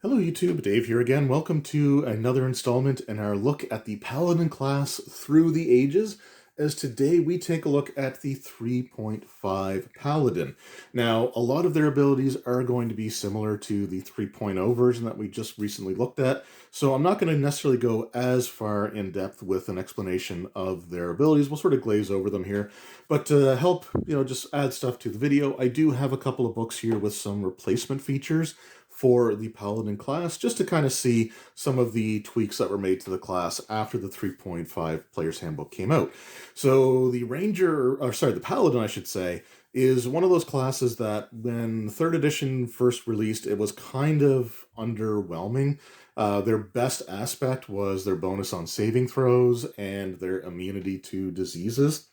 Hello YouTube, Dave here again. Welcome to another installment in our look at the Paladin class through the ages, as today we take a look at the 3.5 Paladin. Now, a lot of their abilities are going to be similar to the 3.0 version that we just recently looked at, so I'm not going to necessarily go as far in depth with an explanation of their abilities. We'll sort of glaze over them here, but to help, just add stuff to the video, I do have a couple of books here with some replacement features for the Paladin class, just to kind of see some of the tweaks that were made to the class after the 3.5 Player's Handbook came out. So the the Paladin, I should say, is one of those classes that when 3rd edition first released, it was kind of underwhelming. Their best aspect was their bonus on saving throws and their immunity to diseases,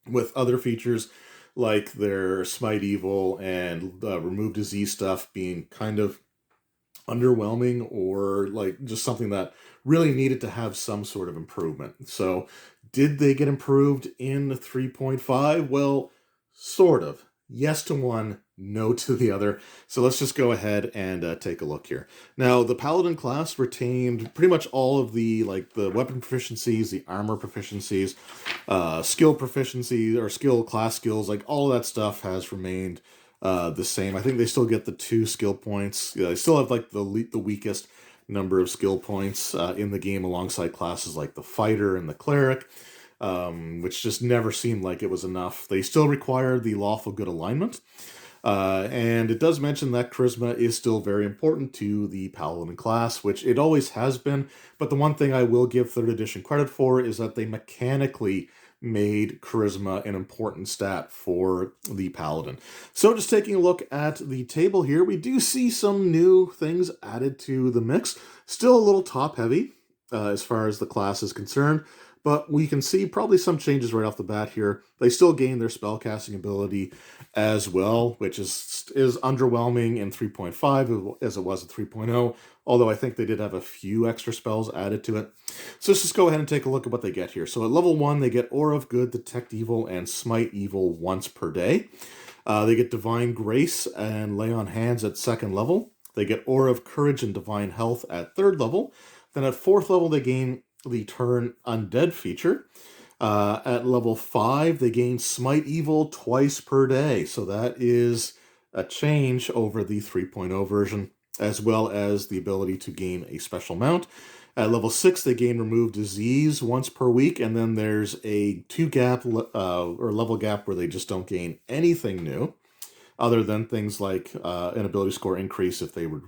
with other features like their Smite Evil and Remove Disease stuff being kind of underwhelming, or like just something that really needed to have some sort of improvement. So did they get improved in 3.5? Well, sort of. Yes to one, no to the other. So let's just go ahead and take a look here. Now, the Paladin class retained pretty much all of the weapon proficiencies, the armor proficiencies, skill proficiency or skill class skills, like all of that stuff has remained the same. I think they still get the 2 skill points. They still have like the weakest number of skill points in the game, alongside classes like the fighter and the cleric, which just never seemed like it was enough. They still require the lawful good alignment. And it does mention that charisma is still very important to the Paladin class, which it always has been. But the one thing I will give 3rd edition credit for is that they mechanically made charisma an important stat for the Paladin. So just taking a look at the table here, we do see some new things added to the mix. Still a little top heavy as far as the class is concerned, but we can see probably some changes right off the bat here. They still gain their spellcasting ability as well, which is underwhelming in 3.5 as it was in 3.0, although I think they did have a few extra spells added to it. So let's just go ahead and take a look at what they get here. So at level 1, they get Aura of Good, Detect Evil, and Smite Evil once per day. They get Divine Grace and Lay on Hands at 2nd level. They get Aura of Courage and Divine Health at 3rd level. Then at 4th level, they gain the Turn Undead feature. At level 5, they gain Smite Evil twice per day. So that is a change over the 3.0 version, as well as the ability to gain a special mount. At level 6, they gain Remove Disease once per week, and then there's a 2 gap or level gap where they just don't gain anything new, other than things like an ability score increase if they would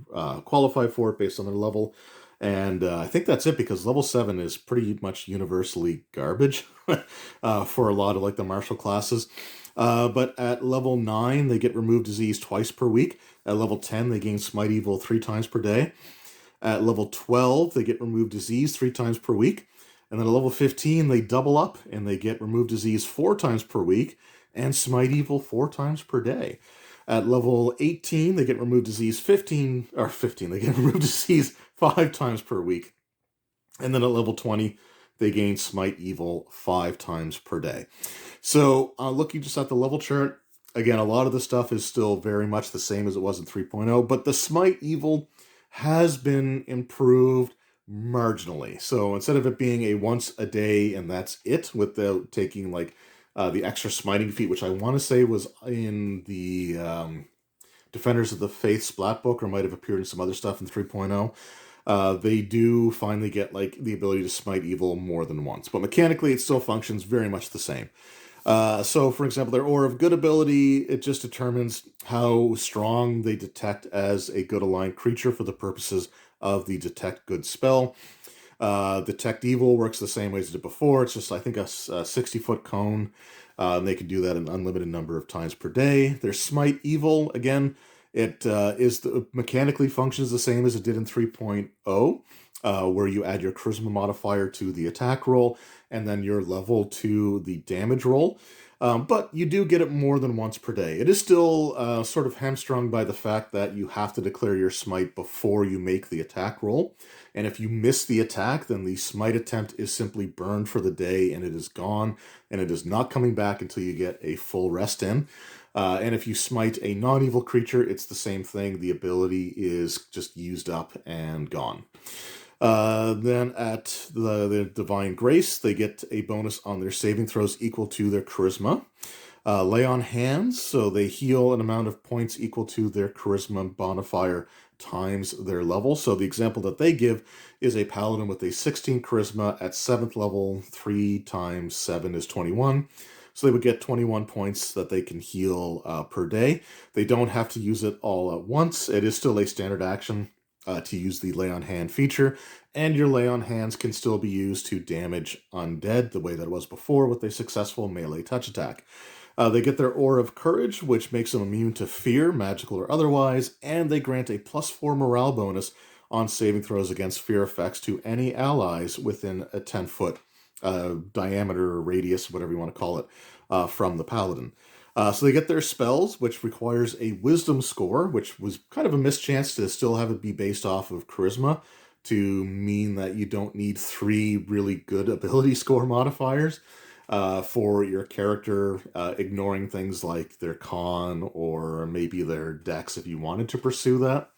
qualify for it based on their level. And I think that's it, because level 7 is pretty much universally garbage for a lot of like the martial classes. But at level 9, they get Remove Disease twice per week. At level 10, they gain Smite Evil 3 times per day. At level 12, they get Remove Disease 3 times per week. And then at level 15, they double up and they get Remove Disease 4 times per week and Smite Evil 4 times per day. At level 18, they get Remove Disease they get Remove Disease 5 times per week. And then at level 20, they gain Smite Evil 5 times per day. So looking just at the level chart, again, a lot of the stuff is still very much the same as it was in 3.0, but the Smite Evil has been improved marginally. So instead of it being a once a day and that's it, without taking like the extra smiting feat, which I want to say was in the Defenders of the Faith Splat book, or might have appeared in some other stuff in 3.0, they do finally get like the ability to smite evil more than once. But mechanically, it still functions very much the same. So, for example, their Aura of Good ability, it just determines how strong they detect as a good aligned creature for the purposes of the Detect Good spell. Detect Evil works the same way as it did before. It's just, I think, a 60-foot cone. And they can do that an unlimited number of times per day. Their Smite Evil, again, it mechanically functions the same as it did in 3.0. Where you add your charisma modifier to the attack roll, and then your level to the damage roll. But you do get it more than once per day. It is still sort of hamstrung by the fact that you have to declare your smite before you make the attack roll. And if you miss the attack, then the smite attempt is simply burned for the day, and it is gone, and it is not coming back until you get a full rest in. And if you smite a non-evil creature, it's the same thing. The ability is just used up and gone. Then at the Divine Grace, they get a bonus on their saving throws equal to their Charisma. Lay on Hands, so they heal an amount of points equal to their Charisma modifier times their level. So the example that they give is a Paladin with a 16 Charisma at 7th level. 3 times 7 is 21. So they would get 21 points that they can heal per day. They don't have to use it all at once. It is still a standard action to use the Lay on Hand feature, and your Lay on Hands can still be used to damage undead the way that it was before with a successful melee touch attack. They get their Aura of Courage, which makes them immune to fear, magical or otherwise, and they grant a +4 morale bonus on saving throws against fear effects to any allies within a 10-foot diameter or radius, whatever you want to call it, from the Paladin. So they get their spells, which requires a Wisdom score, which was kind of a mischance to still have it be based off of Charisma, to mean that you don't need 3 really good ability score modifiers for your character, ignoring things like their con or maybe their dex if you wanted to pursue that.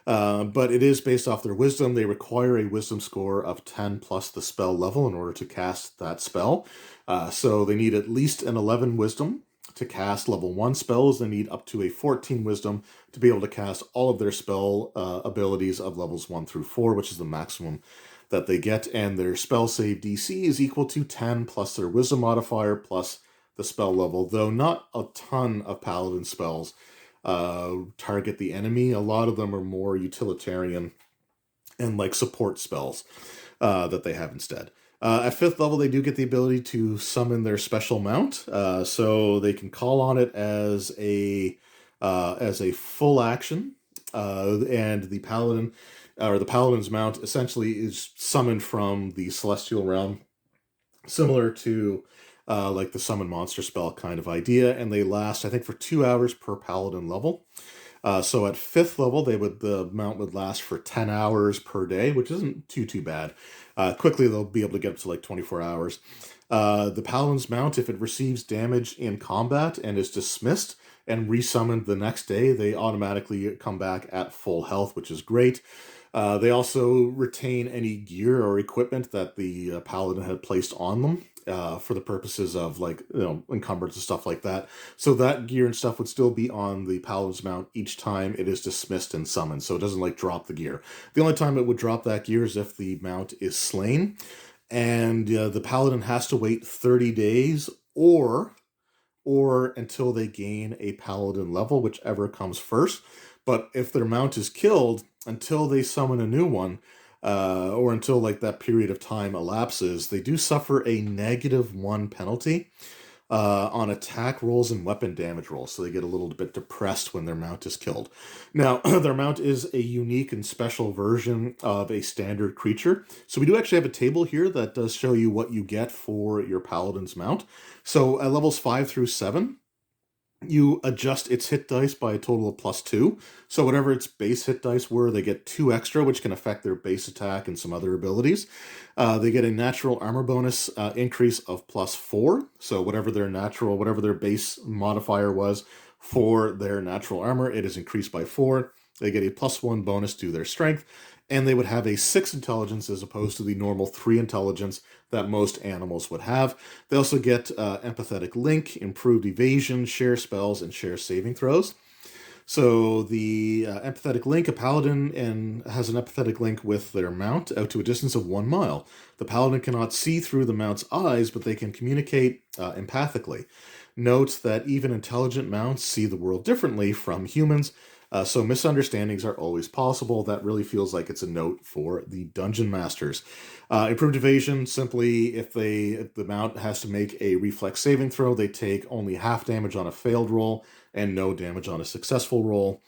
But it is based off their wisdom. They require a wisdom score of 10 plus the spell level in order to cast that spell. So they need at least an 11 wisdom to cast level 1 spells. They need up to a 14 wisdom to be able to cast all of their spell abilities of levels 1 through 4, which is the maximum that they get. And their spell save DC is equal to 10 plus their wisdom modifier plus the spell level, though not a ton of paladin spells target the enemy. A lot of them are more utilitarian and like support spells that they have instead. At 5th level, they do get the ability to summon their special mount, so they can call on it as a full action, and the paladin or the paladin's mount essentially is summoned from the celestial realm, similar to like the summon monster spell kind of idea, and they last, I think, for 2 hours per paladin level. So at 5th level, the mount would last for 10 hours per day, which isn't too bad. Quickly, they'll be able to get up to like 24 hours. The Paladin's mount, if it receives damage in combat and is dismissed and resummoned the next day, they automatically come back at full health, which is great. They also retain any gear or equipment that the Paladin had placed on them for the purposes of encumbrance and stuff like that. So that gear and stuff would still be on the Paladin's mount each time it is dismissed and summoned. So it doesn't drop the gear. The only time it would drop that gear is if the mount is slain. And the Paladin has to wait 30 days or until they gain a Paladin level, whichever comes first. But if their mount is killed, until they summon a new one, or until that period of time elapses, they do suffer a -1 penalty on attack rolls and weapon damage rolls. So they get a little bit depressed when their mount is killed. Now, their mount is a unique and special version of a standard creature. So we do actually have a table here that does show you what you get for your Paladin's mount. So at levels 5 through 7, you adjust its hit dice by a total of +2. So whatever its base hit dice were, they get 2 extra, which can affect their base attack and some other abilities. They get a natural armor bonus increase of +4. So whatever their base modifier was for their natural armor, it is increased by 4. They get a +1 bonus to their strength, and they would have a 6 intelligence as opposed to the normal 3 intelligence that most animals would have. They also get empathetic link, improved evasion, share spells, and share saving throws. So the empathetic link, a paladin has an empathetic link with their mount out to a distance of 1 mile. The paladin cannot see through the mount's eyes, but they can communicate empathically. Note that even intelligent mounts see the world differently from humans, so misunderstandings are always possible. That really feels like it's a note for the dungeon masters. Improved evasion, simply if the mount has to make a reflex saving throw, they take only half damage on a failed roll and no damage on a successful roll.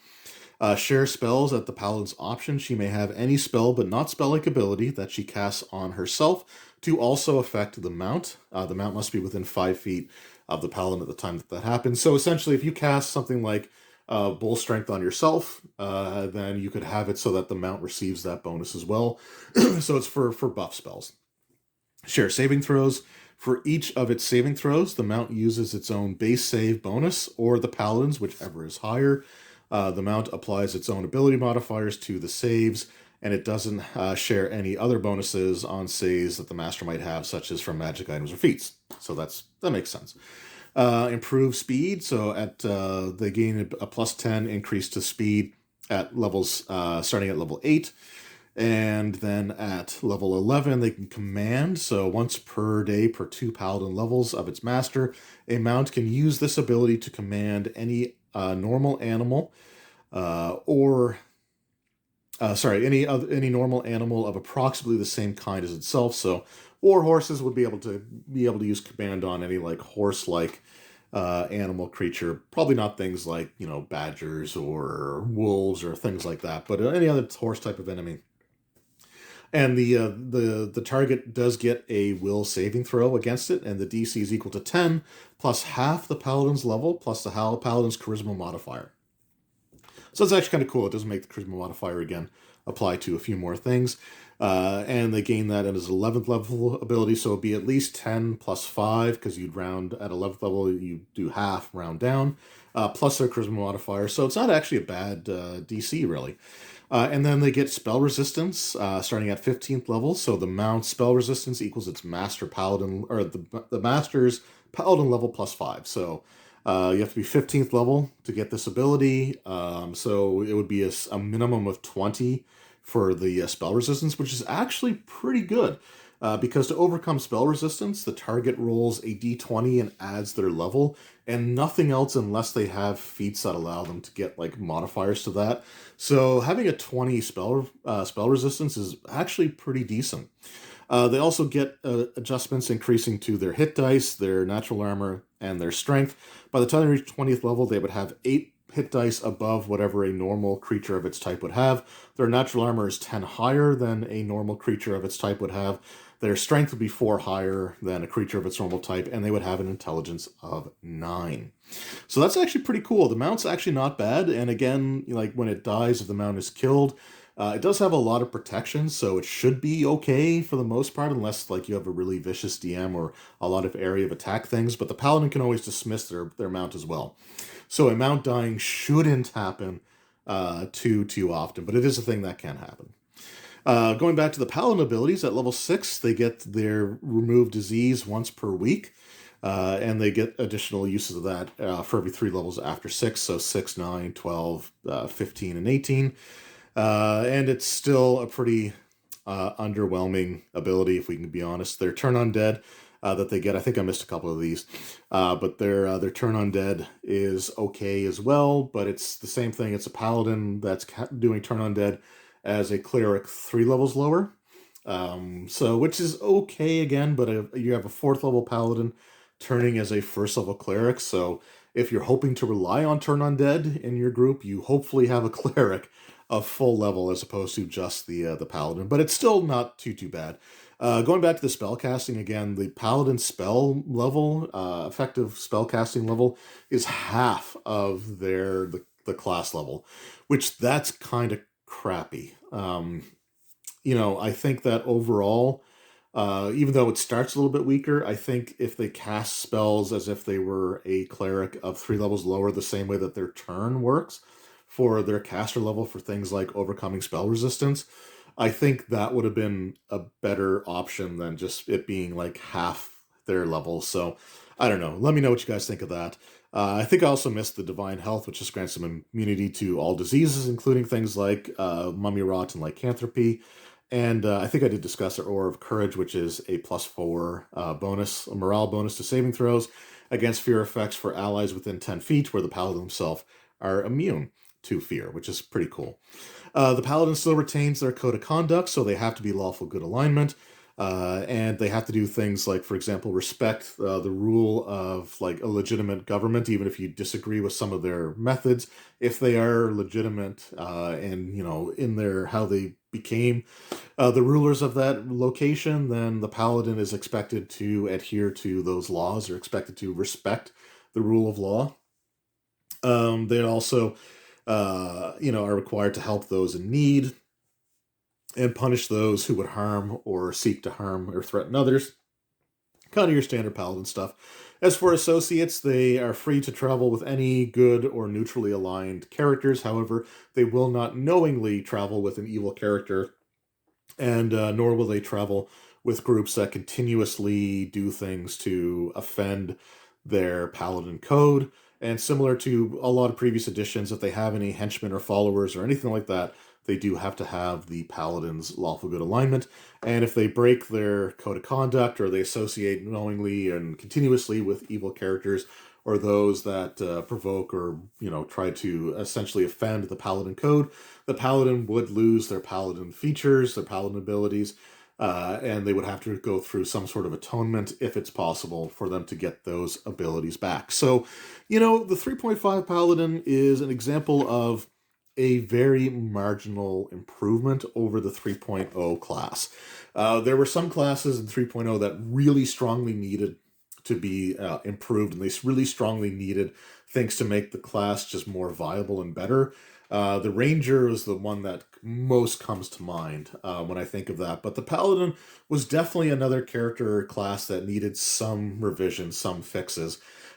Share spells at the paladin's option. She may have any spell but not spell-like ability that she casts on herself to also affect the mount. The mount must be within 5 feet of the paladin at the time that happens. So essentially, if you cast something like bull strength on yourself, then you could have it so that the mount receives that bonus as well. So it's for buff spells. Share saving throws. For each of its saving throws, the mount uses its own base save bonus, or the paladin's, whichever is higher. The mount applies its own ability modifiers to the saves, and it doesn't share any other bonuses on saves that the master might have, such as from magic items or feats. So that makes sense. Improve speed, so they gain a plus 10 increase to speed at levels starting at level 8. And then at level 11, they can command. So once per day per 2 paladin levels of its master, a mount can use this ability to command any normal animal any normal animal of approximately the same kind as itself. So, or horses would be able to use command on any like horse-like animal creature. Probably not things like badgers or wolves or things like that, but any other horse type of enemy. And the target does get a will saving throw against it, and the DC is equal to 10 plus half the paladin's level plus the paladin's charisma modifier. So it's actually kind of cool. It doesn't make the charisma modifier again apply to a few more things. And they gain that in his 11th level ability, so it'd be at least 10 plus 5, because you'd round at 11th level, you do half, round down, plus their charisma modifier. So it's not actually a bad DC, really. And then they get spell resistance starting at 15th level. So the mount spell resistance equals its master paladin, or the master's paladin level plus 5. So you have to be 15th level to get this ability. So it would be a minimum of 20 for the spell resistance, which is actually pretty good. Because to overcome spell resistance, the target rolls a d20 and adds their level, and nothing else unless they have feats that allow them to get like modifiers to that. So having a 20 spell resistance is actually pretty decent. They also get adjustments increasing to their hit dice, their natural armor, and their strength. By the time they reach 20th level, they would have 8 hit dice above whatever a normal creature of its type would have. Their natural armor is 10 higher than a normal creature of its type would have. Their strength would be 4 higher than a creature of its normal type, and they would have an intelligence of 9. So that's actually pretty cool. The mount's actually not bad, and again, like when it dies, if the mount is killed, it does have a lot of protection, so it should be okay for the most part, unless like you have a really vicious DM or a lot of area of attack things, but the paladin can always dismiss their mount as well. So a mount dying shouldn't happen too often, but it is a thing that can happen. Going back to the paladin abilities, at level 6, they get their remove disease once per week, and they get additional uses of that for every 3 levels after 6, so 6, 9, 12, 15, and 18. And it's still a pretty underwhelming ability, if we can be honest. Their turn undead that they get, I think I missed a couple of these, but their turn undead is okay as well, but it's the same thing. It's a paladin that's doing turn undead as a cleric 3 levels lower. So which is okay again, but you have a 4th level paladin turning as a 1st level cleric, so if you're hoping to rely on turn undead in your group, you hopefully have a cleric of full level as opposed to just the paladin, but it's still not too bad. Going back to the spell casting again, the paladin spell level, effective spell casting level, is half of the class level, which that's kind of crappy. I think that overall, even though it starts a little bit weaker, I think if they cast spells as if they were a cleric of 3 levels lower, the same way that their turn works for their caster level for things like overcoming spell resistance, I think that would have been a better option than just it being like half their level. So I don't know. Let me know what you guys think of that. I think I also missed the Divine Health, which just grants some immunity to all diseases, including things like mummy rot and lycanthropy. And I think I did discuss Aura of Courage, which is a +4 bonus, a morale bonus to saving throws against fear effects for allies within 10 feet, where the paladin himself are immune to fear, which is pretty cool. The paladin still retains their code of conduct, so they have to be lawful good alignment, and they have to do things like, for example, respect the rule of like a legitimate government, even if you disagree with some of their methods. If they are legitimate and in their how they became the rulers of that location, then the paladin is expected to adhere to those laws. They're expected to respect the rule of law. They also are required to help those in need and punish those who would harm or seek to harm or threaten others. Kind of your standard Paladin stuff. As for associates, they are free to travel with any good or neutrally aligned characters. However, they will not knowingly travel with an evil character, and nor will they travel with groups that continuously do things to offend their Paladin code. And similar to a lot of previous editions, if they have any henchmen or followers or anything like that, they do have to have the Paladin's lawful good alignment. And if they break their code of conduct or they associate knowingly and continuously with evil characters or those that provoke or, try to essentially offend the Paladin code, the Paladin would lose their Paladin features, their Paladin abilities, and they would have to go through some sort of atonement if it's possible for them to get those abilities back. So, the 3.5 Paladin is an example of a very marginal improvement over the 3.0 class. There were some classes in 3.0 that really strongly needed to be improved, and they really strongly needed things to make the class just more viable and better. The Ranger is the one that most comes to mind when I think of that. But the Paladin was definitely another character class that needed some revision, some fixes.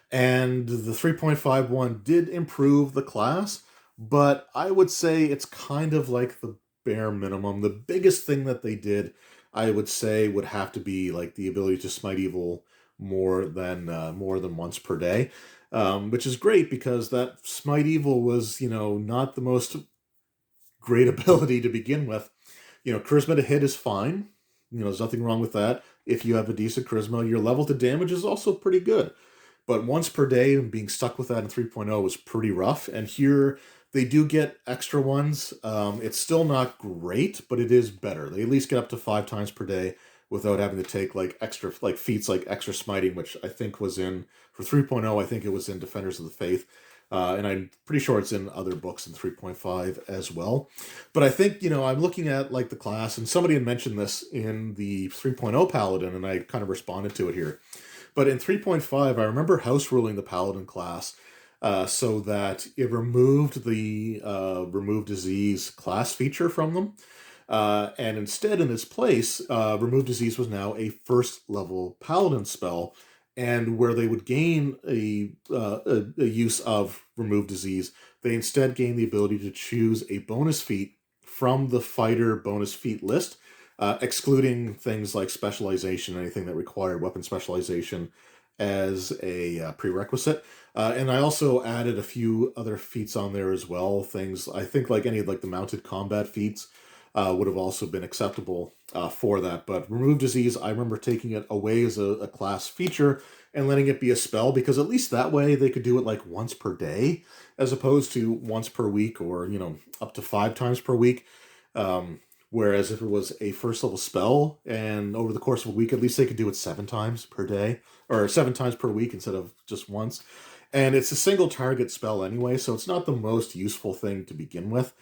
And the 3.5 one did improve the class, but I would say it's kind of like the bare minimum. The biggest thing that they did, I would say, would have to be like the ability to smite evil more than once per day. Which is great because that Smite Evil was, not the most great ability to begin with. Charisma to hit is fine. There's nothing wrong with that. If you have a decent charisma, your level to damage is also pretty good. But once per day, being stuck with that in 3.0 was pretty rough. And here, they do get extra ones. It's still not great, but it is better. They at least get up to 5 times per day without having to take extra feats like extra smiting, which I think was in for 3.0. I think it was in Defenders of the Faith, and I'm pretty sure it's in other books in 3.5 as well. But I think I'm looking at the class, and somebody had mentioned this in the 3.0 Paladin, and I kind of responded to it here. But in 3.5, I remember house ruling the Paladin class. So that it removed the remove disease class feature from them. And instead, in its place, Remove Disease was now a first level Paladin spell, and where they would gain a use of Remove Disease, they instead gain the ability to choose a bonus feat from the fighter bonus feat list, excluding things like specialization, anything that required weapon specialization as a prerequisite. And I also added a few other feats on there as well. Things, I think, like any of the mounted combat feats would have also been acceptable for that. But Remove Disease, I remember taking it away as a class feature and letting it be a spell, because at least that way they could do it once per day, as opposed to once per week or, up to 5 times per week. Whereas if it was a first level spell and over the course of a week, at least they could do it 7 times per day or 7 times per week instead of just once. And it's a single target spell anyway, so it's not the most useful thing to begin with.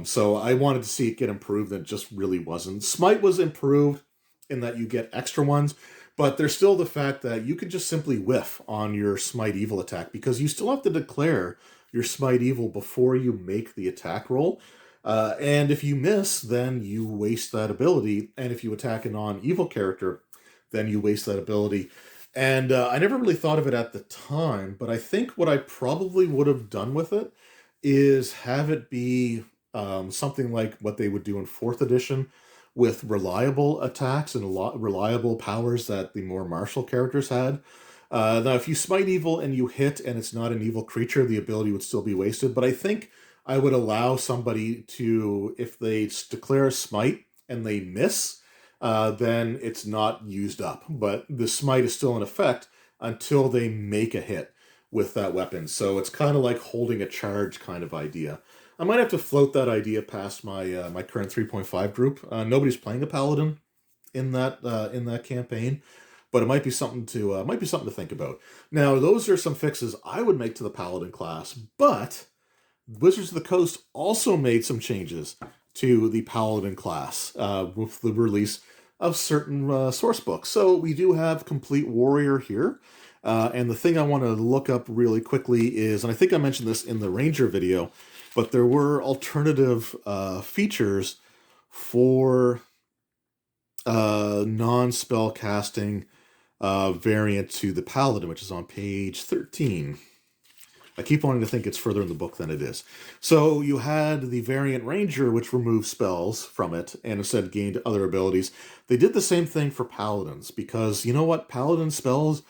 So I wanted to see it get improved, and it just really wasn't. Smite was improved in that you get extra ones, but there's still the fact that you could just simply whiff on your Smite Evil attack, because you still have to declare your Smite Evil before you make the attack roll. And if you miss, then you waste that ability. And if you attack a non-evil character, then you waste that ability. And I never really thought of it at the time, but I think what I probably would have done with it is have it be something like what they would do in 4th edition, with reliable attacks and reliable powers that the more martial characters had. Now, if you smite evil and you hit and it's not an evil creature, the ability would still be wasted. But I think I would allow somebody to, if they declare a smite and they miss, then it's not used up. But the smite is still in effect until they make a hit with that weapon. So it's kind of like holding a charge kind of idea. I might have to float that idea past my my current 3.5 group. Nobody's playing a paladin in that campaign, but it might be something to think about. Now, those are some fixes I would make to the paladin class, but Wizards of the Coast also made some changes to the paladin class with the release of certain source books. So we do have Complete Warrior here. And the thing I want to look up really quickly is, and I think I mentioned this in the Ranger video, but there were alternative features for non-spell casting variant to the Paladin, which is on page 13. I keep wanting to think it's further in the book than it is. So you had the Variant Ranger, which removed spells from it and instead gained other abilities. They did the same thing for Paladins, because you know what? Paladin spells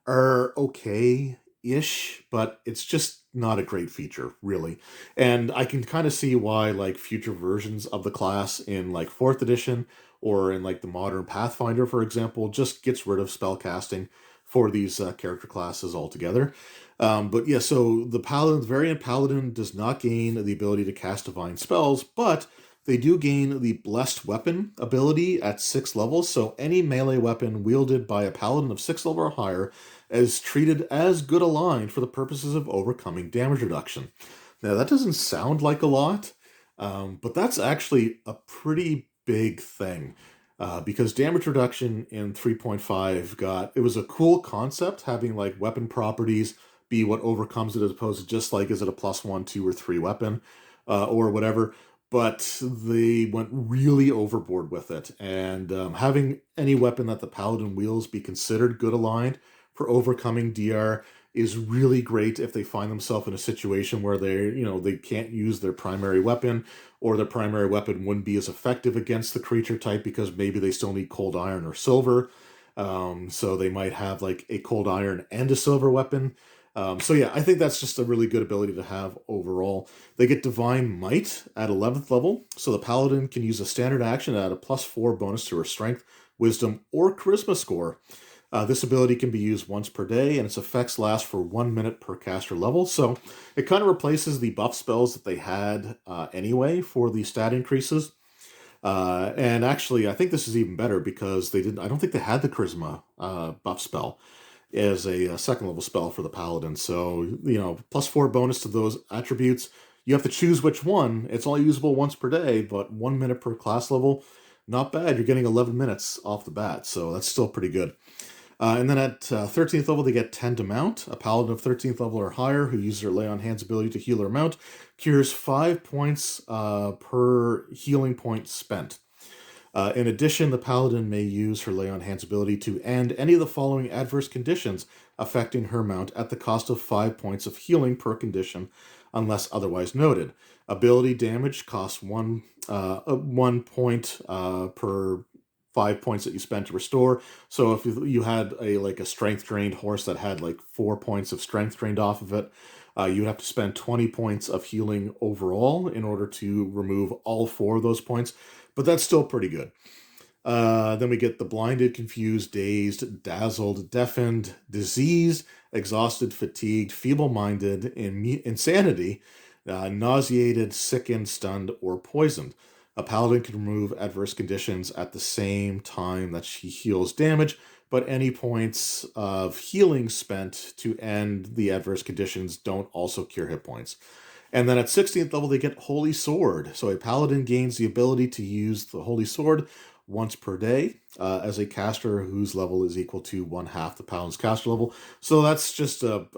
are okay-ish, but it's just not a great feature, really. And I can kind of see why, like, future versions of the class in, like, 4th edition or in, like, the modern Pathfinder, for example, just gets rid of spellcasting for these character classes altogether. But yeah, so the Variant Paladin does not gain the ability to cast divine spells, but they do gain the Blessed Weapon ability at 6 levels, so any melee weapon wielded by a Paladin of 6 level or higher is treated as good a line for the purposes of overcoming damage reduction. Now, that doesn't sound like a lot, but that's actually a pretty big thing. Because damage reduction in 3.5 it was a cool concept, having like weapon properties be what overcomes it, as opposed to just like, is it a +1, 2, or 3 weapon, or whatever. But they went really overboard with it, and having any weapon that the Paladin wields be considered good aligned for overcoming DR is really great if they find themselves in a situation where they can't use their primary weapon, or their primary weapon wouldn't be as effective against the creature type because maybe they still need cold iron or silver. So they might have like a cold iron and a silver weapon. So yeah, I think that's just a really good ability to have overall. They get Divine Might at 11th level, so the Paladin can use a standard action to add a +4 bonus to her Strength, Wisdom, or Charisma score. This ability can be used once per day, and its effects last for 1 minute per caster level, so it kind of replaces the buff spells that they had anyway for the stat increases. And actually, I think this is even better because I don't think they had the Charisma buff spell as a second level spell for the Paladin. So, +4 bonus to those attributes. You have to choose which one. It's only usable once per day, but 1 minute per class level. Not bad. You're getting 11 minutes off the bat, so that's still pretty good. And then at 13th level, they get 10 to mount. A Paladin of 13th level or higher who uses their Lay on Hands ability to heal or mount cures 5 points per healing point spent. In addition, the Paladin may use her Lay on Hands ability to end any of the following adverse conditions affecting her mount at the cost of 5 points of healing per condition, unless otherwise noted. Ability damage costs 1 point per 5 points that you spent to restore. So if you had a strength drained horse that had like 4 points of strength drained off of it, you'd have to spend 20 points of healing overall in order to remove all 4 of those points. But that's still pretty good. Then we get the blinded, confused, dazed, dazzled, deafened, diseased, exhausted, fatigued, feeble-minded, insanity, nauseated, sickened, stunned, or poisoned. A Paladin can remove adverse conditions at the same time that she heals damage, but any points of healing spent to end the adverse conditions don't also cure hit points. And then at 16th level, they get Holy Sword. So a Paladin gains the ability to use the Holy Sword once per day as a caster whose level is equal to 1/2 the Paladin's caster level. So that's just a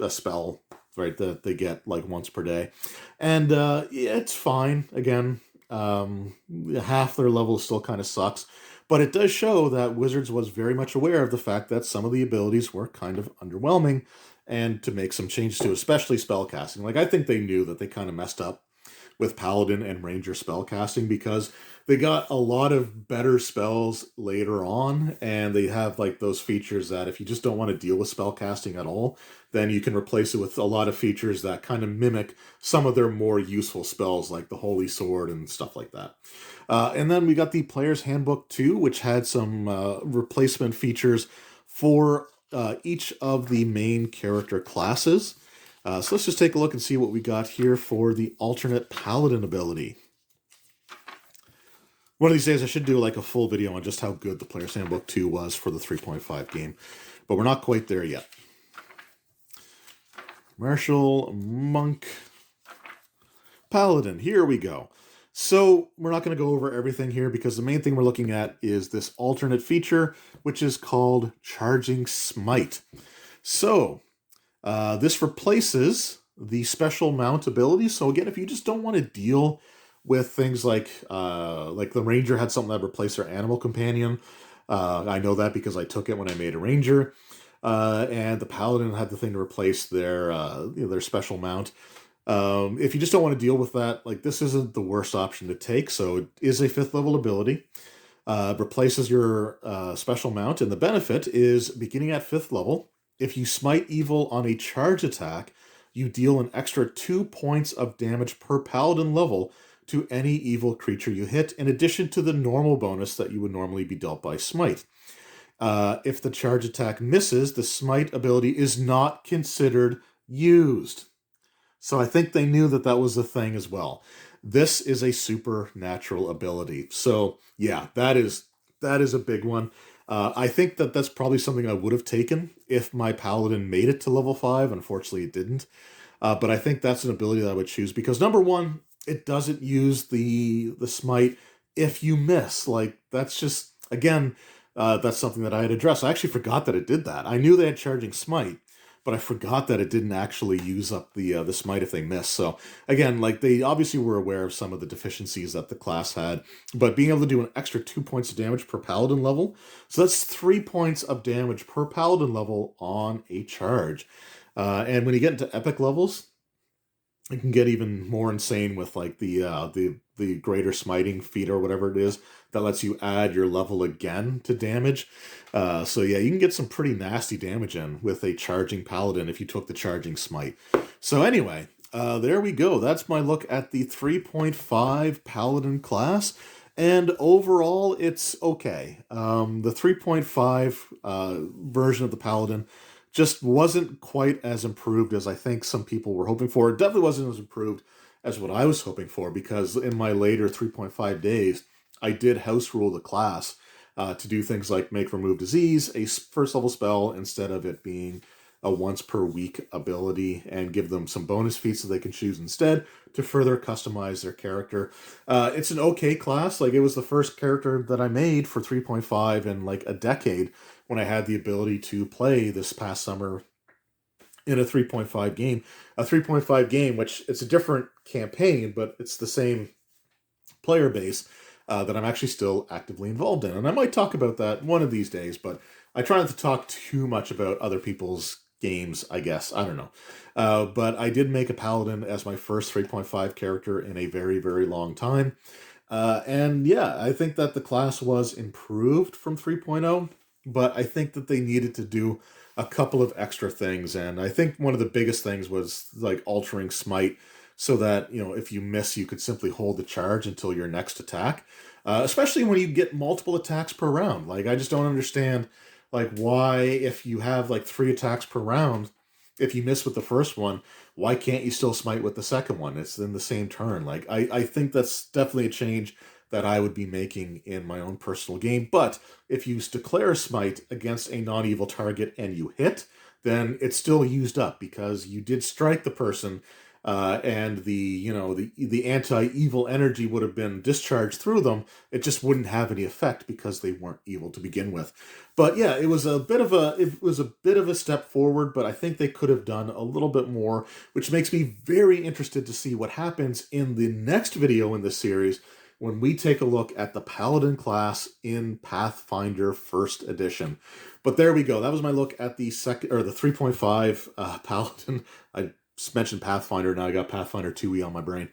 spell, right, that they get like once per day. And yeah, it's fine. Again, half their level still kind of sucks. But it does show that Wizards was very much aware of the fact that some of the abilities were kind of underwhelming, and to make some changes to, especially spellcasting. Like, I think they knew that they kind of messed up with Paladin and Ranger spellcasting because they got a lot of better spells later on, and they have like those features that if you just don't want to deal with spellcasting at all, then you can replace it with a lot of features that kind of mimic some of their more useful spells, like the Holy Sword and stuff like that. And then we got the Player's Handbook 2, which had some replacement features for each of the main character classes. So let's just take a look and see what we got here for the alternate Paladin ability. One of these days I should do like a full video on just how good the Player's Handbook 2 was for the 3.5 game, but we're not quite there yet. Martial, Monk, Paladin, here we go. So we're not going to go over everything here because the main thing we're looking at is this alternate feature, which is called Charging Smite. So this replaces the special mount ability. So again, if you just don't want to deal with things like the Ranger had something that replaced their animal companion, I know that because I took it when I made a ranger. And the paladin had the thing to replace their special mount. If you just don't want to deal with that, like, this isn't the worst option to take. So it is a 5th level ability. Replaces your special mount, and the benefit is beginning at 5th level. If you smite evil on a charge attack, you deal an extra 2 points of damage per paladin level to any evil creature you hit, in addition to the normal bonus that you would normally be dealt by smite. If the charge attack misses, the smite ability is not considered used. So I think they knew that that was a thing as well. This is a supernatural ability. So yeah, that is a big one. I think that that's probably something I would have taken if my paladin made it to level 5. Unfortunately, it didn't. But I think that's an ability that I would choose because, number one, it doesn't use the smite if you miss. Like, that's just, again, that's something that I had addressed. I actually forgot that it did that. I knew they had charging smite, but I forgot that it didn't actually use up the smite if they miss. So again, like, they obviously were aware of some of the deficiencies that the class had, but being able to do an extra 2 points of damage per paladin level, so that's 3 points of damage per paladin level on a charge. And when you get into epic levels, it can get even more insane with like the greater smiting feat or whatever it is that lets you add your level again to damage. So yeah, you can get some pretty nasty damage in with a charging paladin if you took the charging smite. So anyway, there we go. That's my look at the 3.5 paladin class. And overall, it's okay. The 3.5 version of the paladin just wasn't quite as improved as I think some people were hoping for. It definitely wasn't as improved as what I was hoping for, because in my later 3.5 days, I did house rule the class to do things like make remove disease a first level spell instead of it being a once per week ability, and give them some bonus feats that they can choose instead to further customize their character. It's an okay class. Like, it was the first character that I made for 3.5 in like a decade, when I had the ability to play this past summer in a 3.5 game. A 3.5 game, which it's a different campaign, but it's the same player base that I'm actually still actively involved in. And I might talk about that one of these days, but I try not to talk too much about other people's games, I guess. I don't know. But I did make a paladin as my first 3.5 character in a very, very long time. And yeah, I think that the class was improved from 3.0, but I think that they needed to do a couple of extra things. And I think one of the biggest things was like altering smite so that, you know, if you miss, you could simply hold the charge until your next attack. Especially when you get multiple attacks per round. Like, I just don't understand, like, why, if you have like 3 attacks per round, if you miss with the first one, why can't you still smite with the second one? It's in the same turn. Like, I think that's definitely a change that I would be making in my own personal game. But if you declare smite against a non-evil target and you hit, then it's still used up because you did strike the person, and the anti-evil energy would have been discharged through them. It just wouldn't have any effect because they weren't evil to begin with. But yeah, it was a bit of a step forward, but I think they could have done a little bit more, which makes me very interested to see what happens in the next video in this series when we take a look at the Paladin class in Pathfinder First Edition. But there we go. That was my look at the 3.5 Paladin. I mentioned Pathfinder, now I got Pathfinder 2e on my brain.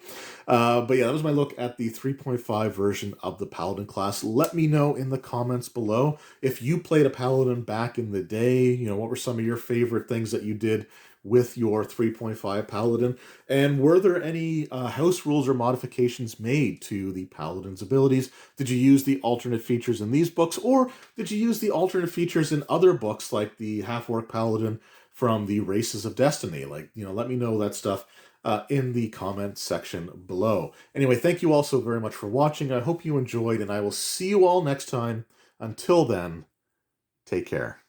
But yeah, that was my look at the 3.5 version of the Paladin class. Let me know in the comments below if you played a Paladin back in the day. You know, what were some of your favorite things that you did with your 3.5 Paladin? And were there any house rules or modifications made to the Paladin's abilities? Did you use the alternate features in these books, or did you use the alternate features in other books like the Half-Orc Paladin from the Races of Destiny? Like, you know, let me know that stuff in the comment section below. Anyway, thank you all so very much for watching. I hope you enjoyed, and I will see you all next time. Until then, take care.